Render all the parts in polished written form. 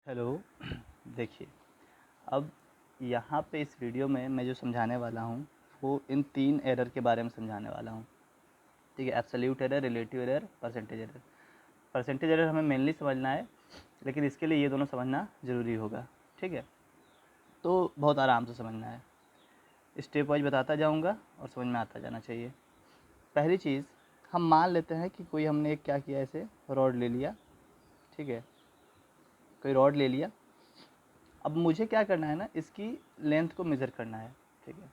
Hello. देखिए, अब यहाँ पे इस वीडियो में मैं जो समझाने वाला हूँ वो इन 3 एरर के बारे में समझाने वाला हूँ। ठीक है, absolute error, relative error, percentage error. Percentage error हमें मेनली समझना है, लेकिन इसके लिए ये दोनों समझना ज़रूरी होगा। ठीक है, तो बहुत आराम से समझना है, स्टेप वाइज बताता जाऊँगा और समझ में आता जाना चाहिए। पहली चीज़, हम मान लेते हैं कि कोई हमने एक क्या किया, ऐसे रॉड ले लिया। ठीक है, कोई रॉड ले लिया। अब मुझे क्या करना है ना, इसकी लेंथ को मेज़र करना है। ठीक है,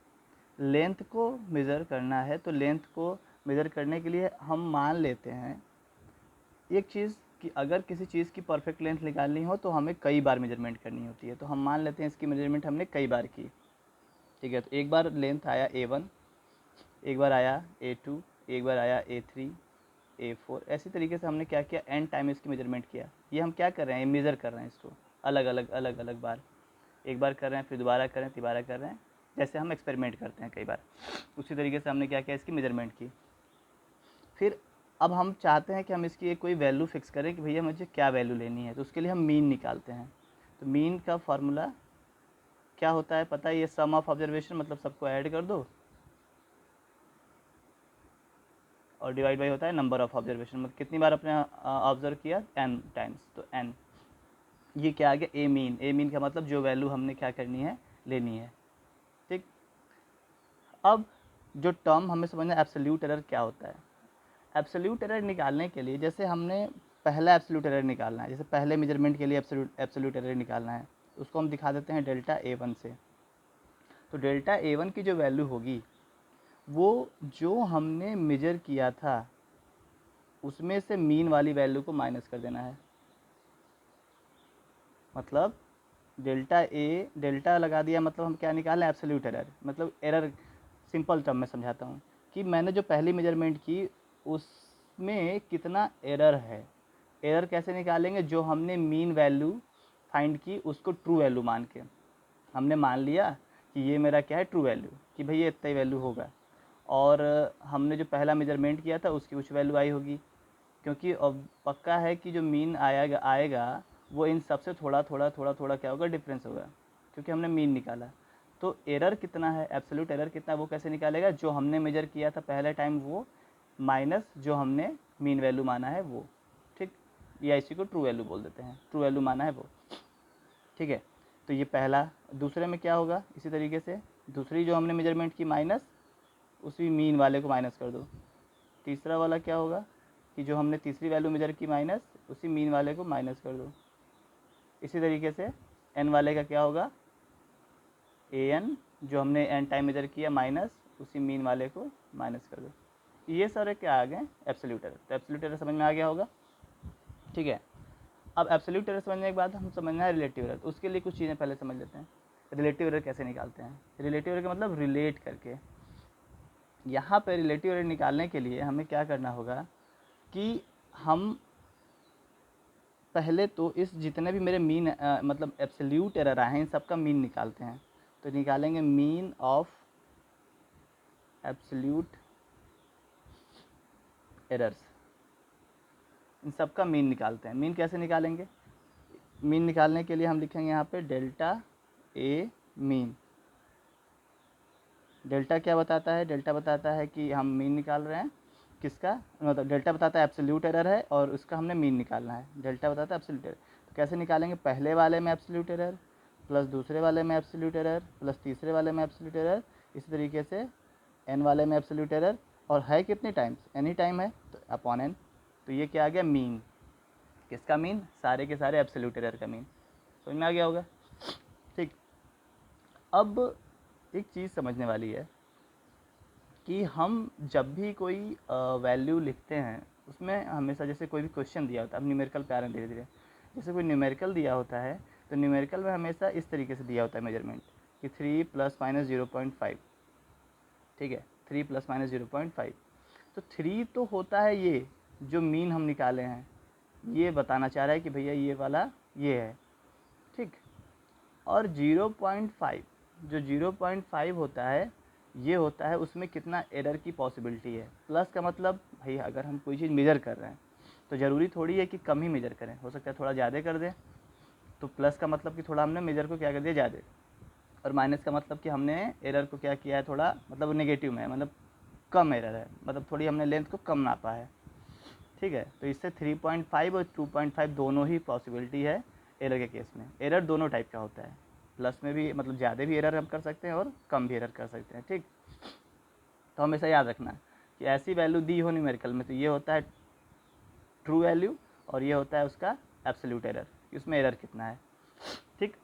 लेंथ को मेज़र करना है, तो लेंथ को मेज़र करने के लिए हम मान लेते हैं एक चीज़ कि अगर किसी चीज़ की परफेक्ट लेंथ निकालनी हो तो हमें कई बार मेजरमेंट करनी होती है। तो हम मान लेते हैं इसकी मेजरमेंट हमने कई बार की। ठीक है, तो एक बार लेंथ आया A1, एक बार आया A2, एक बार आया A3, A4। ऐसी तरीके से हमने क्या किया, n टाइम इसकी मेजरमेंट किया। ये हम क्या कर रहे हैं, मेज़र कर रहे हैं इसको अलग अलग बार। एक बार कर रहे हैं, फिर दोबारा कर रहे हैं, तिबारा कर रहे हैं, जैसे हम एक्सपेरिमेंट करते हैं कई बार। उसी तरीके से हमने क्या किया, इसकी मेजरमेंट की। फिर अब हम चाहते हैं कि हम इसकी एक कोई वैल्यू फिक्स करें कि भैया मुझे क्या वैल्यू लेनी है। तो उसके लिए हम मीन निकालते हैं। तो मीन का फार्मूला क्या होता है पता है, ये सम ऑफ ऑब्जर्वेशन, मतलब सबको ऐड कर दो और डिवाइड बाई होता है नंबर ऑफ ऑब्जर्वेशन, मतलब कितनी बार आपने ऑब्जर्व किया, n टाइम्स। तो n, ये क्या आ गया, ए मीन। ए मीन का मतलब जो वैल्यू हमने क्या करनी है, लेनी है। ठीक, अब जो टर्म हमें समझना है, एब्सोल्यूट एरर क्या होता है। एब्सोल्यूट एरर निकालने के लिए, जैसे हमने पहला एब्सोल्यूट एरर निकालना है, जैसे पहले मेजरमेंट के लिए एब्सोल्यूट एरर निकालना है, उसको हम दिखा देते हैं डेल्टा A1 से। तो डेल्टा A1 की जो वैल्यू होगी, वो जो हमने मेजर किया था उसमें से मीन वाली वैल्यू को माइनस कर देना है। मतलब डेल्टा लगा दिया, मतलब हम क्या निकालें, एब्सोल्यूट एरर। मतलब एरर सिंपल टर्म में समझाता हूँ कि मैंने जो पहली मेजरमेंट की उसमें कितना एरर है। एरर कैसे निकालेंगे, जो हमने मीन वैल्यू फाइंड की उसको ट्रू वैल्यू मान के, हमने मान लिया कि ये मेरा क्या है, ट्रू वैल्यू, कि भाई ये इतना ही वैल्यू होगा। और हमने जो पहला मेजरमेंट किया था उसकी कुछ वैल्यू आई होगी, क्योंकि अब पक्का है कि जो मीन आएगा वो इन सबसे थोड़ा थोड़ा थोड़ा थोड़ा क्या होगा, डिफरेंस होगा, क्योंकि हमने मीन निकाला। तो एरर कितना है, एब्सोल्यूट एरर कितना है, वो कैसे निकालेगा, जो हमने मेजर किया था पहले टाइम वो माइनस जो हमने मीन वैल्यू माना है वो। ठीक, या इसी को ट्रू वैल्यू बोल देते हैं, ट्रू वैल्यू माना है वो। ठीक है, तो ये पहला। दूसरे में क्या होगा, इसी तरीके से दूसरी जो हमने मेजरमेंट की माइनस उसी मीन वाले को माइनस कर दो। तीसरा वाला क्या होगा कि जो हमने तीसरी वैल्यू मेजर की माइनस उसी मीन वाले को माइनस कर दो। इसी तरीके से n वाले का क्या होगा, an जो हमने n टाइम मेजर किया माइनस उसी मीन वाले को माइनस कर दो। ये सारे क्या आ गए, एब्सोल्यूट एरर। तो एब्सोल्यूट एरर समझ में आ गया होगा। ठीक है, अब एब्सोल्यूट एरर समझने के बाद हम समझना है रिलेटिव एरर। तो उसके लिए कुछ चीज़ें पहले समझ लेते हैं। रिलेटिव एरर कैसे निकालते हैं, रिलेटिव एरर का मतलब रिलेट करके। यहाँ पे रिलेटिव एरर निकालने के लिए हमें क्या करना होगा कि हम पहले तो इस जितने भी मेरे मीन मतलब एब्सोल्यूट एरर आए हैं इन सबका मीन निकालते हैं। तो निकालेंगे मीन ऑफ एब्सोल्यूट एरर्स, इन सबका मीन निकालते हैं। मीन कैसे निकालेंगे, मीन निकालने के लिए हम लिखेंगे यहाँ पे डेल्टा ए मीन। डेल्टा क्या बताता है, डेल्टा बताता है कि हम मीन निकाल रहे हैं किसका, मतलब डेल्टा बताता है एब्सोल्यूट एरर है और उसका हमने मीन निकालना है। डेल्टा बताता है एब्सोल्यूट एरर। तो कैसे निकालेंगे, पहले वाले में एब्सोल्यूट एरर प्लस दूसरे वाले में एब्सोल्यूट एरर प्लस तीसरे वाले में एब्सोल्यूट एरर, इसी तरीके से एन वाले में एब्सोल्यूट एरर। और है कितने टाइम्स, एनी टाइम है तो अपॉन एन। तो ये क्या आ गया, मीन। किसका मीन, सारे के सारे एब्सोल्यूट एरर का मीन। समझ में आ गया होगा। ठीक, अब एक चीज़ समझने वाली है कि हम जब भी कोई वैल्यू लिखते हैं उसमें हमेशा, जैसे कोई भी क्वेश्चन दिया होता है, अब न्यूमेरिकल पे आ रहे हैं धीरे धीरे, जैसे कोई न्यूमेरिकल दिया होता है तो न्यूमेरिकल में हमेशा इस तरीके से दिया होता है मेजरमेंट कि 3 ± 0.5। ठीक है, 3 ± 0.5। तो 3 तो होता है ये जो मीन हम निकाले हैं, ये बताना चाह रहा है कि भैया ये वाला ये है। ठीक, और 0.5, जो 0.5 होता है ये होता है उसमें कितना एरर की पॉसिबिलिटी है। प्लस का मतलब भाई अगर हम कोई चीज़ मेज़र कर रहे हैं तो ज़रूरी थोड़ी है कि कम ही मेज़र करें, हो सकता है थोड़ा ज़्यादा कर दें। तो प्लस का मतलब कि थोड़ा हमने मेजर को क्या कर दिया ज़्यादा, और माइनस का मतलब कि हमने एरर को क्या किया है थोड़ा, मतलब नेगेटिव में है, मतलब कम एरर है, मतलब थोड़ी हमने लेंथ को कम नापा है। ठीक है, तो इससे 3.5 और 2.5 दोनों ही पॉसिबिलिटी है एरर के केस में। एरर दोनों टाइप का होता है, प्लस में भी मतलब ज़्यादा भी एरर हम कर सकते हैं और कम भी एरर कर सकते हैं। ठीक, तो हमेशा याद रखना कि ऐसी वैल्यू दी हो न्यूमेरिकल में तो ये होता है ट्रू वैल्यू और ये होता है उसका एब्सोल्यूट एरर, उसमें एरर कितना है। ठीक,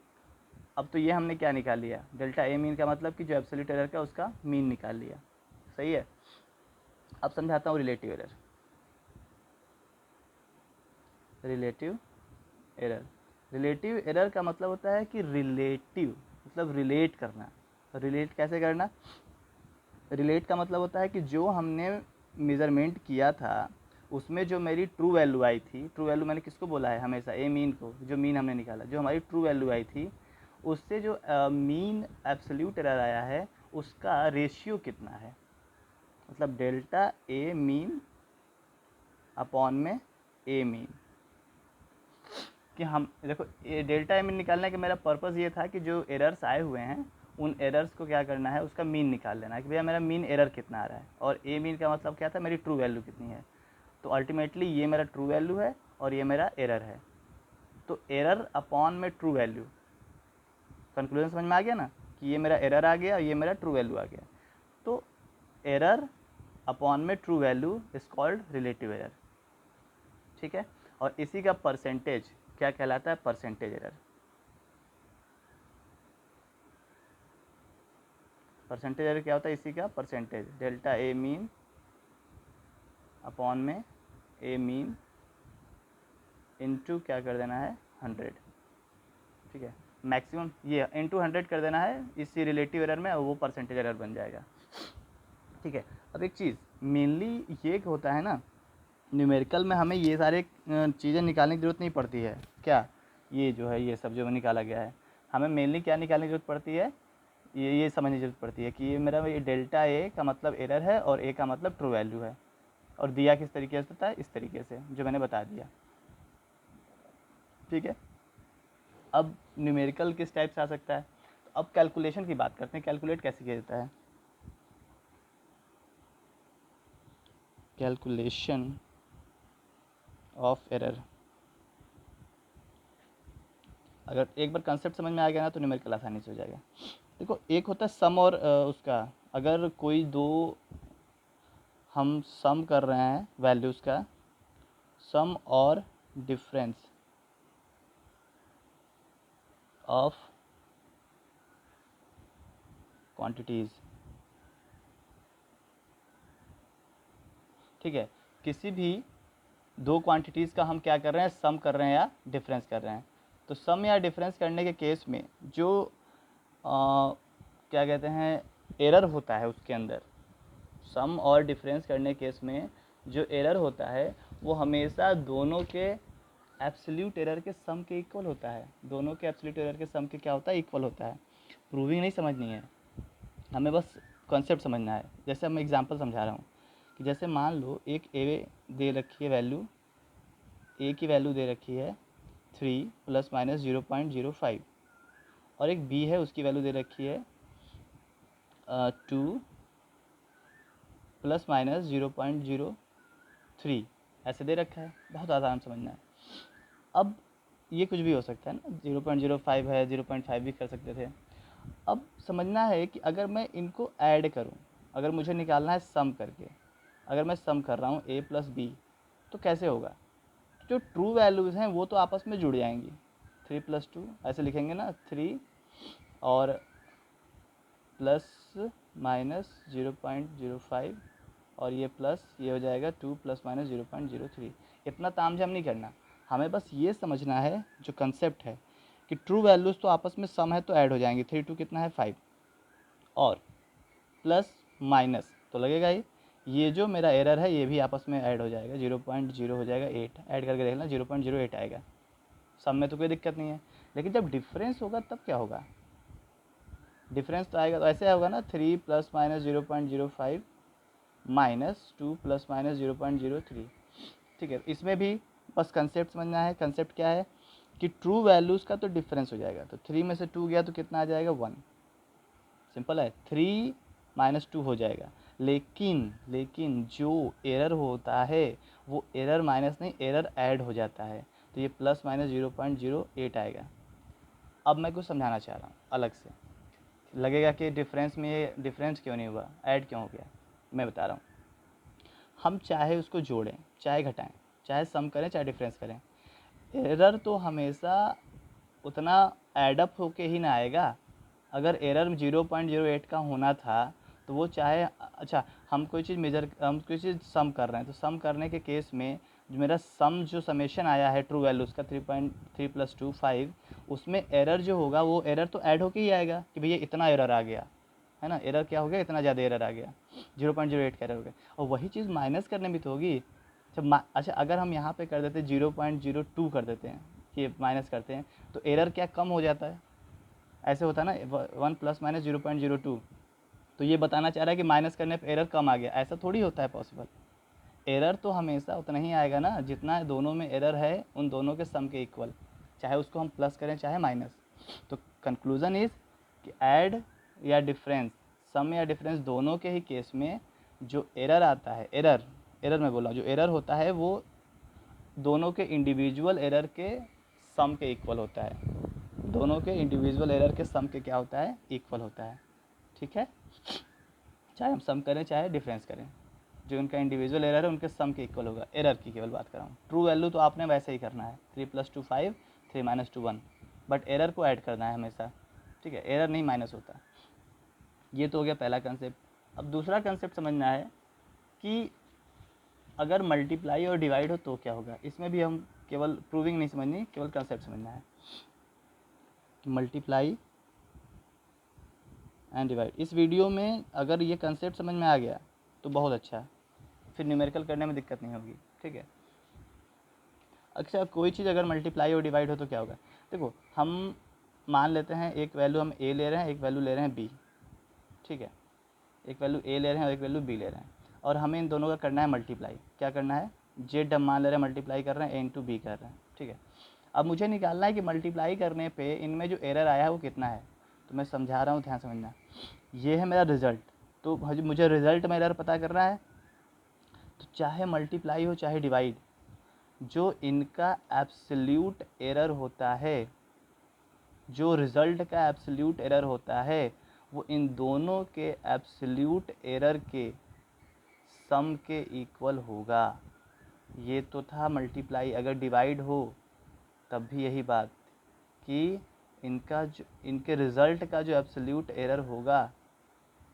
अब तो ये हमने क्या निकाल लिया, डेल्टा ए मीन का मतलब कि जो एब्सोल्यूट एरर का उसका मीन निकाल लिया। सही है, अब समझाता हूँ relative error. Relative error, relative error का मतलब होता है कि रिलेटिव मतलब रिलेट करना। रिलेट कैसे करना, रिलेट का मतलब होता है कि जो हमने मेज़रमेंट किया था उसमें जो मेरी ट्रू वैल्यू आई थी, ट्रू वैल्यू मैंने किसको बोला है हमेशा, ए मीन को, जो मीन हमने निकाला, जो हमारी ट्रू वैल्यू आई थी उससे जो मीन एब्सोल्यूट एरर आया है उसका रेशियो कितना है, मतलब डेल्टा ए मीन अपॉन में ए मीन। कि हम देखो डेल्टा ए मीन निकालने का मेरा पर्पज़ ये था कि जो एरर्स आए हुए हैं उन एरर्स को क्या करना है, उसका मीन निकाल लेना है कि भैया मेरा मीन एरर कितना आ रहा है, और ए मीन का मतलब क्या था, मेरी ट्रू वैल्यू कितनी है। तो अल्टीमेटली ये मेरा ट्रू वैल्यू है और ये मेरा एरर है, तो एरर अपॉन में ट्रू वैल्यू, कंक्लूजन समझ में आ गया ना, कि ये मेरा एरर आ गया और ये मेरा ट्रू वैल्यू आ गया। तो एरर अपॉन में true value is called relative error. ठीक है, और इसी का परसेंटेज क्या कहलाता है, परसेंटेज एरर। परसेंटेज एरर क्या होता है, इसी का percentage, delta A mean upon में ए मीन इनटू क्या कर देना है 100। ठीक है, मैक्सिमम ये इनटू 100 कर देना है इसी रिलेटिव एरर में, और वो परसेंटेज एरर बन जाएगा। ठीक है, अब एक चीज़ मेनली ये होता है ना, न्यूमेरिकल में हमें ये सारे चीज़ें निकालने की ज़रूरत नहीं पड़ती है। क्या ये जो है ये सब जो निकाला गया है, हमें मेनली क्या निकालने की ज़रूरत पड़ती है, ये समझने की ज़रूरत पड़ती है कि ये मेरा ये डेल्टा ए का मतलब एरर है और ए का मतलब ट्रू वैल्यू है, और दिया किस तरीके से होता है, इस तरीके से जो मैंने बता दिया। ठीक है, अब न्यूमेरिकल किस टाइप से आ सकता है, तो अब कैलकुलेशन की बात करते हैं, कैलकुलेट कैसे किया जाता है। कैलकुलेशन ऑफ एरर, अगर एक बार कंसेप्ट समझ में आ गया ना तो न्यूमेरिकल आसानी से हो जाएगा। देखो एक होता है सम और उसका, अगर कोई दो हम सम कर रहे हैं वैल्यूज़ का, सम और डिफरेंस ऑफ क्वांटिटीज़। ठीक है, किसी भी दो क्वांटिटीज़ का हम क्या कर रहे हैं, सम कर रहे हैं या डिफरेंस कर रहे हैं। तो सम या डिफरेंस करने के केस में जो क्या कहते हैं एरर होता है उसके अंदर, सम और डिफरेंस करने केस में जो एरर होता है वो हमेशा दोनों के एब्सोल्यूट एरर के सम के इक्वल होता है। दोनों के एब्सोल्यूट एरर के सम के क्या होता है, इक्वल होता है। प्रूविंग नहीं समझनी है हमें, बस कॉन्सेप्ट समझना है। जैसे मैं एग्जांपल समझा रहा हूँ कि जैसे मान लो एक ए दे रखी है वैल्यू, ए की वैल्यू दे रखी है 3 प्लस माइनस 0.05, और एक बी है उसकी वैल्यू दे रखी है 2 प्लस माइनस 0.03, ऐसे दे रखा है, बहुत आसान समझना है। अब ये कुछ भी हो सकता है ना, 0.05 है, 0.5 भी कर सकते थे। अब समझना है कि अगर मैं इनको ऐड करूं, अगर मुझे निकालना है सम करके, अगर मैं सम कर रहा हूं a प्लस बी तो कैसे होगा, जो ट्रू वैल्यूज़ हैं वो तो आपस में जुड़ जाएंगी, 3 प्लस 2 ऐसे लिखेंगे ना, 3 और प्लस माइनस 0.05 और ये प्लस ये हो जाएगा 2 प्लस माइनस 0.03। इतना तामझाम नहीं करना, हमें बस ये समझना है जो कंसेप्ट है कि ट्रू वैल्यूज़ तो आपस में सम है तो ऐड हो जाएंगे, 3 2 कितना है 5, और प्लस माइनस तो लगेगा ही, ये जो मेरा एरर है ये भी आपस में ऐड हो जाएगा, 0.0 हो जाएगा 8, ऐड करके देखना 0.08 आएगा। सम में तो कोई दिक्कत नहीं है, लेकिन जब डिफरेंस होगा तब क्या होगा, डिफरेंस तो आएगा तो ऐसे होगा ना, 3 plus minus 0.05 minus 2 plus minus 0.03। ठीक है, इसमें भी बस कंसेप्ट समझना है। कंसेप्ट क्या है कि ट्रू वैल्यूज़ का तो डिफरेंस हो जाएगा, तो 3 में से 2 गया तो कितना आ जाएगा 1। सिंपल है, 3 माइनस 2 हो जाएगा। लेकिन जो एरर होता है वो एरर माइनस नहीं, एरर ऐड हो जाता है, तो ये प्लस माइनस 0.08 आएगा। अब मैं कुछ समझाना चाह रहा हूँ अलग से, लगेगा कि डिफरेंस में ये डिफरेंस क्यों नहीं हुआ, ऐड क्यों हो गया। मैं बता रहा हूँ, हम चाहे उसको जोड़ें चाहे घटाएं, चाहे सम करें चाहे डिफरेंस करें, एरर तो हमेशा उतना एडअप होके ही ना आएगा। अगर एरर 0.08 का होना था तो वो चाहे, अच्छा हम कोई चीज़ सम कर रहे हैं, तो सम करने के केस में जो मेरा सम जो समेशन आया है ट्रू वैल्यूज़ का 3.3 + 2 5, उसमें एरर जो होगा वो एरर तो ऐड होके ही आएगा कि भैया इतना एरर आ गया है ना, एरर क्या हो गया, इतना ज़्यादा एरर आ गया, 0.08 का एरर हो गया। और वही चीज़ माइनस करने में तो होगी। अच्छा अगर हम यहाँ पे कर देते 0.02 कर देते हैं, ये माइनस करते हैं, तो एरर क्या कम हो जाता है, ऐसे होता है ना, 1 ± 0.02, तो ये बताना चाह रहा है कि माइनस करने पर एरर कम आ गया, ऐसा थोड़ी होता है पॉसिबल। एरर तो हमेशा उतना ही आएगा ना जितना दोनों में एरर है उन दोनों के सम के इक्वल, चाहे उसको हम प्लस करें चाहे माइनस। तो कंक्लूज़न इज़ कि ऐड या डिफरेंस, सम या डिफरेंस दोनों के ही केस में जो एरर आता है, एरर मैं बोला, जो एरर होता है वो दोनों के इंडिविजुअल एरर के सम के इक्वल होता है, दोनों के इंडिविजुअल एरर के सम के क्या होता है, इक्वल होता है। ठीक है, चाहे हम सम करें चाहे डिफरेंस करें, जो उनका इंडिविजुअल एरर है उनके सम के इक्वल होगा। एरर की केवल बात कर रहा हूँ, ट्रू वैल्यू तो आपने वैसे ही करना है, 3 + 2 5, 3 - 2 1, बट एरर को ऐड करना है हमेशा। ठीक है, एरर नहीं माइनस होता। ये तो हो गया पहला कंसेप्ट। अब दूसरा कंसेप्ट समझना है कि अगर मल्टीप्लाई और डिवाइड हो तो क्या होगा। इसमें भी हम केवल प्रूविंग नहीं समझनी, केवल कंसेप्ट समझना है। मल्टीप्लाई एंड डिवाइड, इस वीडियो में अगर ये कंसेप्ट समझ में आ गया तो बहुत अच्छा है, फिर न्यूमेरिकल करने में दिक्कत नहीं होगी। ठीक है, अच्छा कोई चीज़ अगर मल्टीप्लाई और डिवाइड हो तो क्या होगा। देखो हम मान लेते हैं एक वैल्यू हम ए ले रहे हैं, एक वैल्यू ले रहे हैं बी। ठीक है, एक वैल्यू ए ले रहे हैं और एक वैल्यू बी ले रहे हैं, और हमें इन दोनों का करना है मल्टीप्लाई। क्या करना है, जेड हम मान ले रहे हैं मल्टीप्लाई कर रहे हैं, ए इंटू बी कर रहे हैं। ठीक है, अब मुझे निकालना है कि मल्टीप्लाई करने पे इनमें जो एरर आया है वो कितना है। तो मैं समझा रहा हूँ, ध्यान समझना। ये है मेरा रिज़ल्ट, तो मुझे रिज़ल्ट में एरर पता करना है। तो चाहे मल्टीप्लाई हो चाहे डिवाइड, जो इनका एब्सोल्यूट एरर होता है, जो रिज़ल्ट का एब्सोल्यूट एरर होता है, वो इन दोनों के एब्सोल्यूट एरर के सम के इक्वल होगा। ये तो था मल्टीप्लाई। अगर डिवाइड हो तब भी यही बात कि इनके रिज़ल्ट का जो एब्सोल्यूट एरर होगा,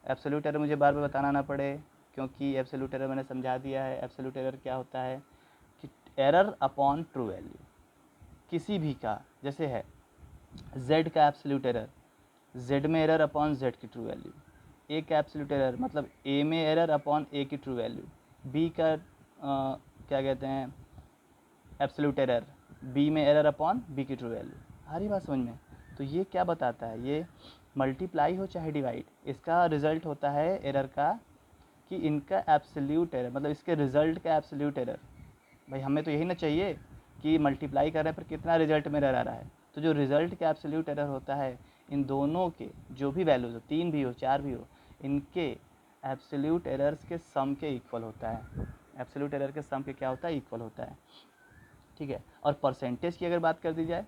एब्सोल्यूट एरर मुझे बार बार बताना ना पड़े क्योंकि एब्सोल्यूट एरर मैंने समझा दिया है। एब्सोल्यूट एरर क्या होता है कि एरर अपॉन ट्रू वैल्यू किसी भी का, जैसे है z का एब्सोल्यूट एरर, z में एरर अपॉन z की ट्रू वैल्यू, a का एब्सोल्यूट एरर मतलब a में एरर अपॉन a की ट्रू वैल्यू, b का क्या कहते हैं एब्सोल्यूट एरर, b में एरर अपॉन b की ट्रू वैल्यू। आ रही बात समझ में। तो ये क्या बताता है, ये मल्टीप्लाई हो चाहे डिवाइड, इसका रिज़ल्ट होता है एरर का कि इनका एब्सोल्यूट एरर मतलब इसके रिज़ल्ट का एब्सोल्यूट एरर। भाई हमें तो यही ना चाहिए कि मल्टीप्लाई करने पर कितना रिज़ल्ट में एरर आ रहा है। तो जो रिज़ल्ट का एब्सोल्यूट एरर होता है इन दोनों के जो भी वैल्यूज़ हो, 3 भी हो 4 भी हो, इनके एब्सोल्यूट एरर्स के सम के इक्वल होता है। एब्सोल्यूट एरर के सम के क्या होता है, इक्वल होता है। ठीक है, और परसेंटेज की अगर बात कर दी जाए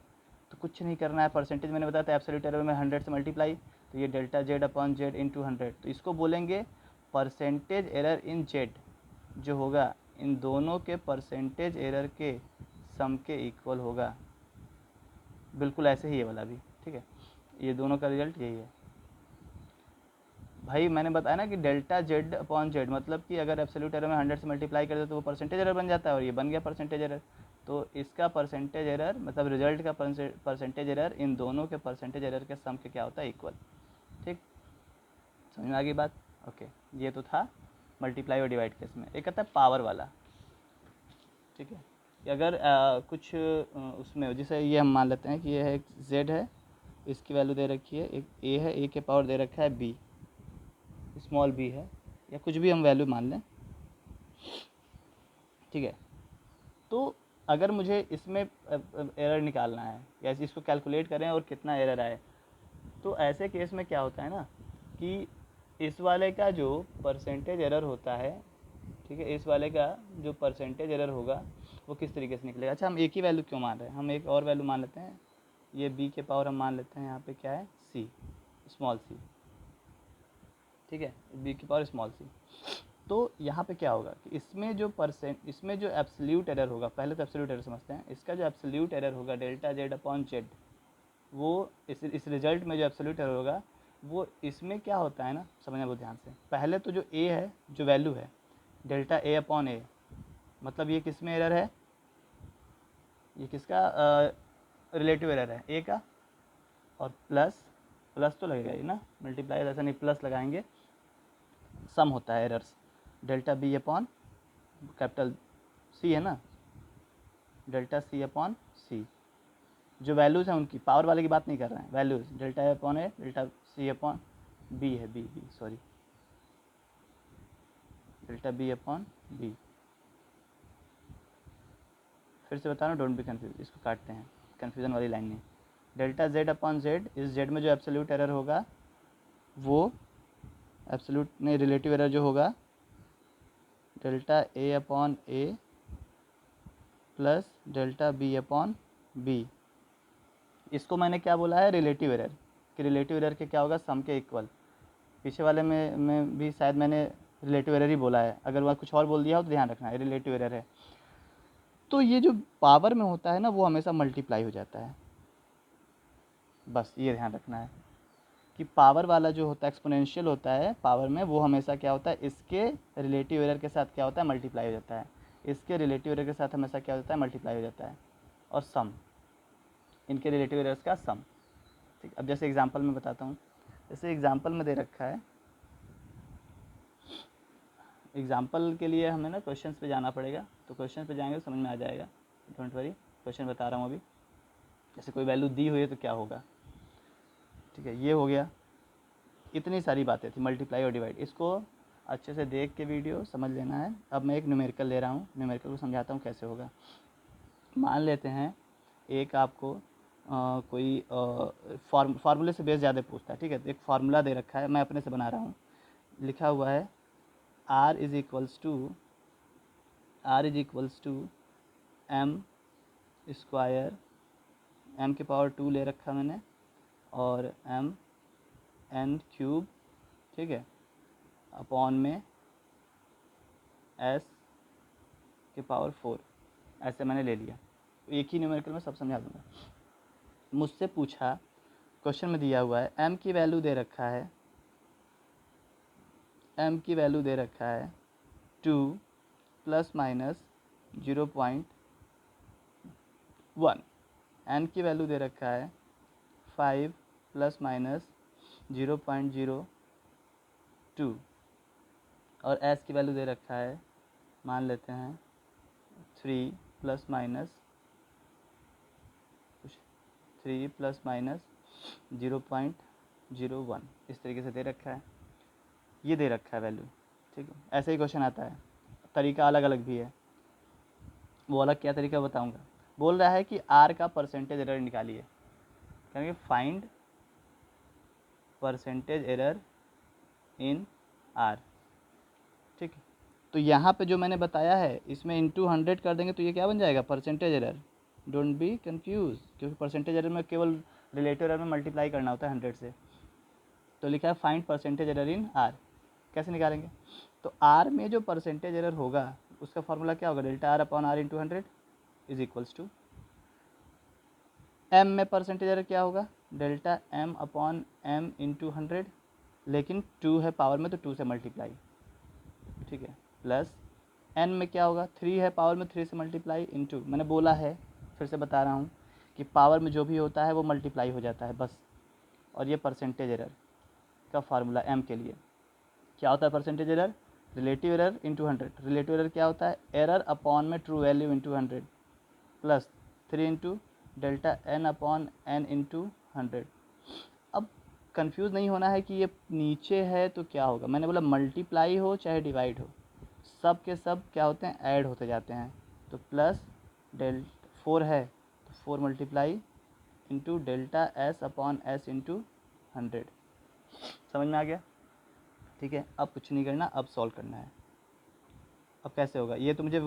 तो कुछ नहीं करना है। परसेंटेज मैंने बताया था एब्सोल्यूट एरर में 100 से मल्टीप्लाई, तो ये delta Z upon Z into 100, तो इसको बोलेंगे परसेंटेज एरर इन जेड, जो होगा इन दोनों के परसेंटेज एरर के सम के इक्वल होगा। बिल्कुल ऐसे ही ये वाला भी। ठीक है, ये दोनों का रिजल्ट यही है। भाई मैंने बताया ना कि डेल्टा जेड अपॉन जेड मतलब कि अगर एब्सोल्यूट एरर में 100 से मल्टीप्लाई कर दे तो वो परसेंटेज एरर बन जाता है, और ये बन गया परसेंटेज एरर। तो इसका परसेंटेज एरर मतलब रिजल्ट का परसेंटेज एरर इन दोनों के परसेंटेज एरर के सम के क्या होता है, इक्वल। ठीक, समझ में आ गई बात। ओके, ये तो था मल्टीप्लाई और डिवाइड केस में। एक आता है पावर वाला। ठीक है, कि अगर कुछ उसमें हो, जैसे ये हम मान लेते हैं कि ये है z है, इसकी वैल्यू दे रखी है, एक a है, a के पावर दे रखा है b, स्मॉल b है, या कुछ भी हम वैल्यू मान लें। ठीक है, तो अगर मुझे इसमें एरर निकालना है या इसको कैलकुलेट करें और कितना एरर आए, तो ऐसे केस में क्या होता है ना कि इस वाले का जो परसेंटेज एरर होता है, ठीक है, इस वाले का जो परसेंटेज एरर होगा वो किस तरीके से निकलेगा। अच्छा, हम एक ही वैल्यू क्यों मान रहे हैं, हम एक और वैल्यू मान लेते हैं, ये b के पावर हम मान लेते हैं यहाँ पे क्या है c, स्मॉल c, ठीक है, b की पावर स्मॉल c। तो यहाँ पे क्या होगा कि इसमें जो एब्सोल्यूट एरर होगा, पहले तो एब्सोल्यूट एरर समझते हैं, इसका जो एब्सोल्यूट एरर होगा डेल्टा जेड अपॉन जेड, वो इस रिजल्ट में जो एब्सोल्यूट एरर होगा वो इसमें क्या होता है ना, समझना बहुत ध्यान से। पहले तो जो a है, जो वैल्यू है डेल्टा a अपॉन a, मतलब ये किस में एरर है, ये किसका रिलेटिव एरर है, a का, और प्लस प्लस तो लगेगा ही ना, मल्टीप्लाई ऐसा नहीं, प्लस लगाएंगे, सम होता है errors, delta b upon capital C है ना, डेल्टा c अपॉन c, जो वैल्यूज़ हैं उनकी, पावर वाले की बात नहीं कर रहे हैं, values delta A upon A, delta c upon b है, b sorry, delta b upon b। फिर से बता रहा हूँ, डोंट बी कन्फ्यूज, इसको काटते हैं, कन्फ्यूज़न वाली लाइन नहीं। डेल्टा z अपॉन z, इस z में जो एब्सोल्यूट एरर होगा वो एब्सोल्यूट नहीं, रिलेटिव एरर जो होगा delta a upon a plus delta b upon b। इसको मैंने क्या बोला है, रिलेटिव एरर, कि रिलेटिव एरर के क्या होगा, सम के इक्वल। पीछे वाले में भी शायद मैंने रिलेटिव एरर ही बोला है, अगर वह कुछ और बोल दिया हो तो ध्यान रखना है, रिलेटिव एरर है। तो ये जो पावर में होता है ना वो हमेशा मल्टीप्लाई हो जाता है, बस ये ध्यान रखना है कि पावर वाला जो होता है, एक्सपोनेंशियल होता है पावर में, वो हमेशा क्या होता है, इसके रिलेटिव एरर के साथ क्या होता है, मल्टीप्लाई हो जाता है, इसके रिलेटिव एरर के साथ हमेशा क्या होता है, मल्टीप्लाई हो जाता है, और सम, इनके रिलेटिव एरर्स का सम। ठीक, अब जैसे एग्जांपल में बताता हूँ, जैसे एग्जांपल में दे रखा है, एग्जांपल के लिए हमें ना क्वेश्चंस पे जाना पड़ेगा, तो क्वेश्चन पे जाएंगे तो समझ में आ जाएगा, डोंट वरी, क्वेश्चन बता रहा हूँ अभी। जैसे कोई वैल्यू दी हुई है तो क्या होगा, ठीक है, ये हो गया, इतनी सारी बातें थी, मल्टीप्लाई और डिवाइड, इसको अच्छे से देख के वीडियो समझ लेना है। अब मैं एक न्यूमेरिकल ले रहा हूँ, न्यूमेरिकल को समझाता हूँ कैसे होगा। मान लेते हैं एक आपको कोई फार्मूले से बेस ज़्यादा पूछता है, ठीक है, एक फार्मूला दे रखा है, मैं अपने से बना रहा हूँ, लिखा हुआ है r is equals to m square, m के पावर 2 ले रखा मैंने, और m n क्यूब, ठीक है, अपॉन में s के पावर 4, ऐसे मैंने ले लिया। एक ही न्यूमेरिकल में सब समझा दूंगा। मुझसे पूछा, क्वेश्चन में दिया हुआ है m की वैल्यू दे रखा है, m की वैल्यू दे रखा है 2 प्लस माइनस 0.1, n की वैल्यू दे रखा है 5 प्लस माइनस 0.02, और s की वैल्यू दे रखा है, मान लेते हैं 3 प्लस माइनस 0.01, इस तरीके से दे रखा है, ये दे रखा है वैल्यू, ठीक है। ऐसे ही क्वेश्चन आता है, तरीका अलग अलग भी है, वो अलग क्या तरीका बताऊंगा। बोल रहा है कि r का परसेंटेज एरर निकालिए, कहेंगे find percentage error in r, ठीक है। तो यहाँ पे जो मैंने बताया है इसमें इंटू 100 कर देंगे तो ये क्या बन जाएगा, percentage error, don't be confuse, क्योंकि परसेंटेज एरर में केवल रिलेटिव एरर में मल्टीप्लाई करना होता है 100 से। तो लिखा है find percentage error in r, कैसे निकालेंगे, तो r में जो परसेंटेज एरर होगा उसका फॉर्मूला क्या होगा, delta r upon r into 100 is equals to, m में परसेंटेज एरर क्या होगा, delta m upon m into 100, लेकिन 2 है पावर में तो 2 से मल्टीप्लाई, ठीक है, प्लस n में क्या होगा, 3 है पावर में 3 से मल्टीप्लाई, इंटू, मैंने बोला है फिर से बता रहा हूँ कि पावर में जो भी होता है वो मल्टीप्लाई हो जाता है बस। और ये परसेंटेज एरर का फार्मूला m के लिए क्या होता है, percentage error, relative error into 100, relative error क्या होता है, एरर अपॉन में true value into 100, plus 3 into delta n upon n into 100। अब कंफ्यूज नहीं होना है कि ये नीचे है तो क्या होगा, मैंने बोला मल्टीप्लाई हो चाहे डिवाइड हो, सब के सब क्या होते हैं, ऐड होते जाते हैं, तो प्लस डेल 4 है तो 4 multiply into delta S upon S into 100। समझ में आ गया? ठीक है, अब कुछ नहीं करना, अब सॉल्व करना है। अब कैसे होगा ये तो मुझे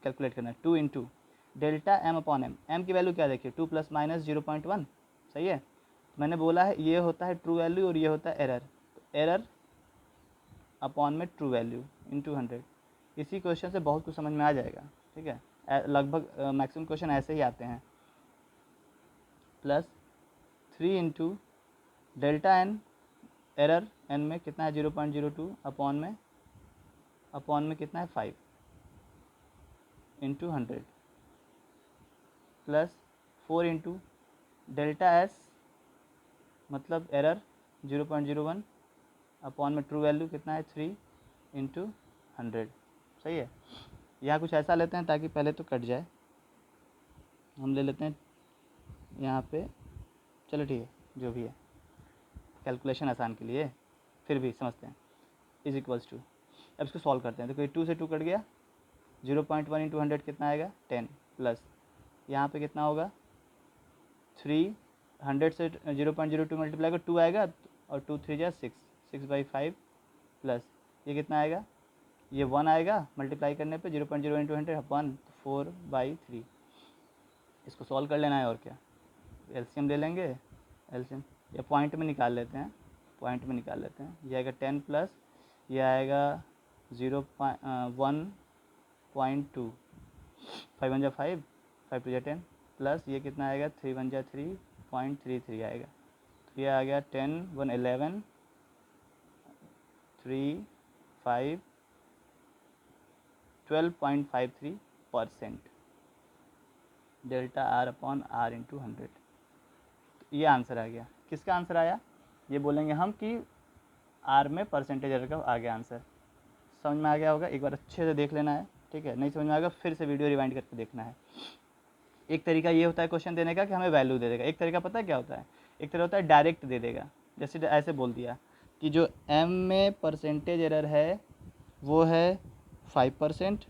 कैलकुलेट करना है। 2 into delta M upon M, M की वैल्यू क्या देखिए 2 प्लस माइनस 0.1, सही है। मैंने बोला है ये होता है ट्रू वैल्यू और ये होता है एरर, तो एरर अपॉन में ट्रू वैल्यू इंटू 100। इसी क्वेश्चन से बहुत कुछ समझ में आ जाएगा, ठीक है। लगभग मैक्सिमम क्वेश्चन ऐसे ही आते हैं। Plus 3 into delta N, error N में कितना है 0.02, अपॉन में कितना है 5 into 100, plus 4 into delta S मतलब एरर 0.01, अपॉन में ट्रू वैल्यू कितना है 3 इंटू 100, सही है। यहाँ कुछ ऐसा लेते हैं ताकि पहले तो कट जाए, हम ले लेते हैं यहाँ पे, चलो ठीक है जो भी है, कैलकुलेशन आसान के लिए फिर भी समझते हैं। इज इक्वल्स टू, अब इसको सॉल्व करते हैं। देखो 2 से 2 कट गया, 0.1 इंटू 100 कितना आएगा 10, प्लस यहाँ पे कितना होगा 3, 100 से 0.02 मल्टीप्लाई कर 2 आएगा और 2 3 जा 6, 6/5, प्लस ये कितना आएगा, ये 1 आएगा मल्टीप्लाई करने पे 0.0 इंटू 100 1, 4/3। इसको सॉल्व कर लेना है और क्या, एलसीएम ले लेंगे, एलसीएम या पॉइंट में निकाल लेते हैं, पॉइंट में निकाल लेते हैं। ये आएगा 10 प्लस ये आएगा 1.2, 5 1 जा 5, 5 2 जा 10, प्लस ये कितना आएगा 3 1 जा 3.33 आएगा। तो ये आ गया 10 1 11 3 5 12.53% delta R upon R into 100। तो ये आंसर आ गया। किसका आंसर आया ये बोलेंगे हम कि आर में परसेंटेज एरर का आ गया आंसर। समझ में आ गया होगा, एक बार अच्छे से देख लेना है, ठीक है। नहीं समझ में आएगा फिर से वीडियो रिवाइंड करके देखना है। एक तरीका ये होता है क्वेश्चन देने का कि हमें वैल्यू दे देगा, एक तरीका पता है क्या होता है, एक तरीका होता है डायरेक्ट दे देगा। जैसे ऐसे बोल दिया कि जो एम में परसेंटेज एरर है वो है 5%,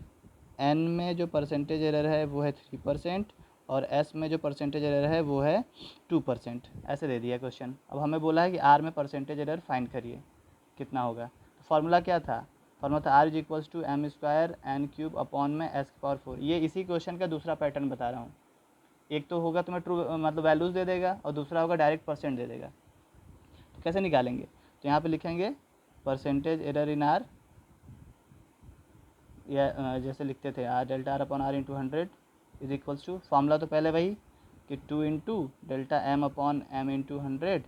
एन में जो परसेंटेज एरर है वो है 3%, और एस में जो परसेंटेज एरर है वो है 2%। ऐसे दे दिया क्वेश्चन। अब हमें बोला है कि आर में परसेंटेज एरर फाइंड करिए कितना होगा। तो फार्मूला क्या था, फार्मूला था R is equals to M square N cube upon में एस की पावर 4। ये इसी क्वेश्चन का दूसरा पैटर्न बता रहा हूँ। एक तो होगा तुम्हें ट्रू मतलब वैल्यूज़ दे देगा और दूसरा होगा डायरेक्ट परसेंट दे देगा। तो कैसे निकालेंगे, तो यहाँ पे लिखेंगे परसेंटेज एरर इन आर, या जैसे लिखते थे R delta R upon R into 100 is equals to, formula तो पहले वही कि 2 into delta M upon M into 100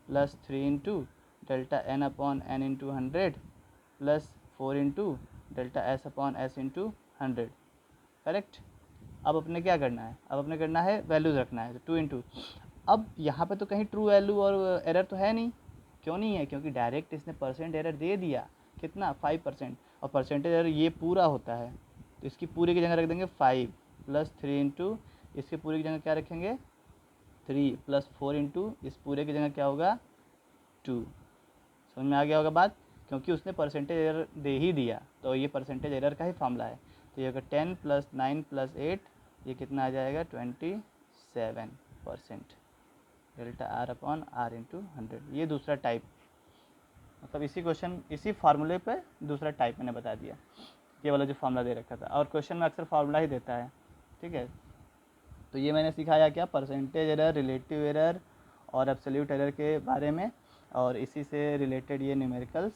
plus 3 into delta N upon N into 100 plus 4 into delta S upon S into 100, correct. अब अपने क्या करना है, अब अपने करना है वैल्यूज़ रखना है। तो 2 इंटू, अब यहाँ पे तो कहीं ट्रू वैल्यू और एरर तो है नहीं, क्यों नहीं है, क्योंकि डायरेक्ट इसने परसेंट एरर दे दिया कितना 5%, और परसेंटेज एरर ये पूरा होता है तो इसकी पूरी की जगह रख देंगे 5 प्लस 3 इंटू इसके पूरे की जगह क्या रखेंगे 3 प्लस 4 इंटू इस पूरे की जगह क्या होगा 2। समझ में आ गया होगा बात, क्योंकि उसने परसेंटेज एरर दे ही दिया तो ये परसेंटेज एरर का ही फार्मूला है। तो ये अगर 10 प्लस 9 प्लस 8 ये कितना आ जाएगा 27% delta R upon R into 100। ये दूसरा टाइप, मतलब इसी क्वेश्चन इसी फार्मूले पे दूसरा टाइप मैंने बता दिया, ये वाला जो फार्मूला दे रखा था। और क्वेश्चन में अक्सर फार्मूला ही देता है, ठीक है। तो ये मैंने सिखाया क्या, परसेंटेज एरर, रिलेटिव एरर और एब्सोल्यूट एरर के बारे में, और इसी से रिलेटेड ये न्यूमेरिकल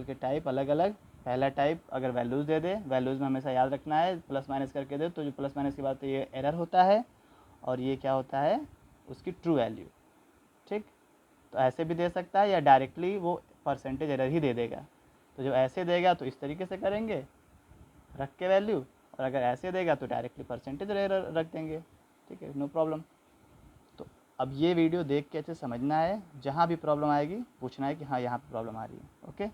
के टाइप अलग अलग। पहला टाइप अगर वैल्यूज़ दे दे, वैल्यूज़ में हमेशा याद रखना है प्लस माइनस करके दे, तो जो प्लस माइनस की बात है ये एरर होता है और ये क्या होता है उसकी ट्रू वैल्यू, ठीक। तो ऐसे भी दे सकता है या डायरेक्टली वो परसेंटेज एरर ही दे देगा। तो जब ऐसे देगा तो इस तरीके से करेंगे रख के वैल्यू, और अगर ऐसे देगा तो डायरेक्टली परसेंटेज एरर रख देंगे, ठीक है, नो प्रॉब्लम। तो अब ये वीडियो देख के अच्छे समझना है, जहाँ भी प्रॉब्लम आएगी पूछना है कि हाँ यहाँ पे प्रॉब्लम आ रही है, ओके।